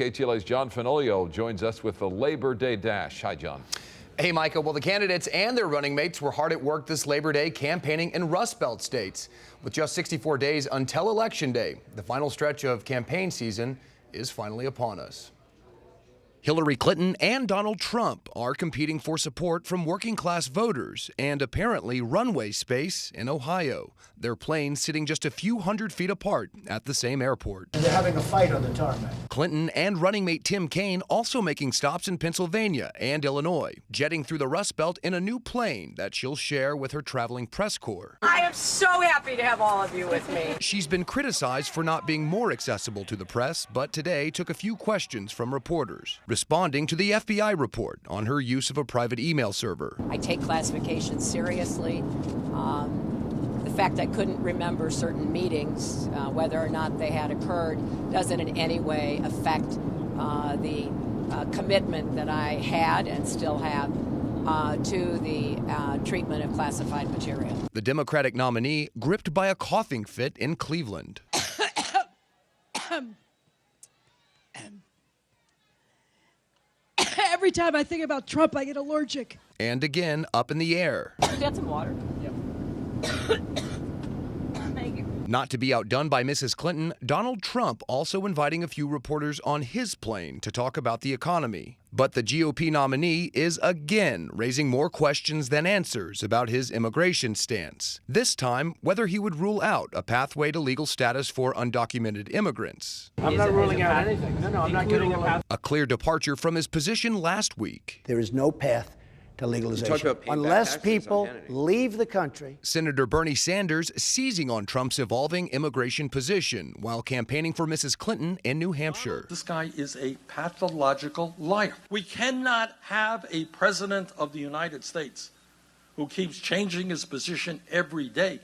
KTLA's John Fenoglio joins us with the Labor Day Dash. Hi, John. Hey, Micah. Well, the candidates and their running mates were hard at work this Labor Day campaigning in Rust Belt states. With just 64 days until Election Day, the final stretch of campaign season is finally upon us. Hillary Clinton and Donald Trump are competing for support from working-class voters and apparently runway space in Ohio. Their planes sitting just a few hundred feet apart at the same airport. And they're having a fight on the tarmac. Clinton and running mate Tim Kaine also making stops in Pennsylvania and Illinois, jetting through the Rust Belt in a new plane that she'll share with her traveling press corps. I am so happy to have all of you with me. She's been criticized for not being more accessible to the press, but today took a few questions from reporters, responding to the FBI report on her use of a private email server. I take classification seriously. The fact I couldn't remember certain meetings, whether or not they had occurred, doesn't in any way affect the commitment that I had and still have to the treatment of classified material. The Democratic nominee gripped by a coughing fit in Cleveland. Every time I think about Trump, I get allergic. And again, up in the air. Get some water. Yep. Thank you. Not to be outdone by Mrs. Clinton, Donald Trump also inviting a few reporters on his plane to talk about the economy. But the GOP nominee is again raising more questions than answers about his immigration stance. This time, whether he would rule out a pathway to legal status for undocumented immigrants. I'm not ruling out anything. No, I'm not getting a path. A clear departure from his position last week. There is no path to legalization unless people leave the country. Senator Bernie Sanders seizing on Trump's evolving immigration position while campaigning for Mrs. Clinton in New Hampshire. This guy is a pathological liar. We cannot have a president of the United States who keeps changing his position every day.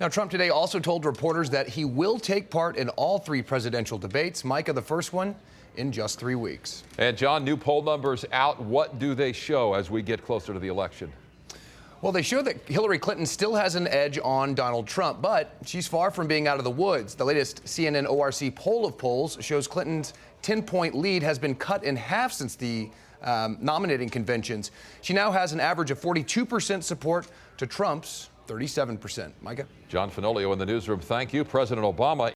Now, Trump today also told reporters that he will take part in all three presidential debates. Micah, the first one in just 3 weeks. And John, new poll numbers out. What do they show as we get closer to the election? Well, they show that Hillary Clinton still has an edge on Donald Trump, but she's far from being out of the woods. The latest CNN ORC poll of polls shows Clinton's 10-point lead has been cut in half since the nominating conventions. She now has an average of 42% support to Trump's 37%. Micah? John Fenoglio in the newsroom. Thank you. President Obama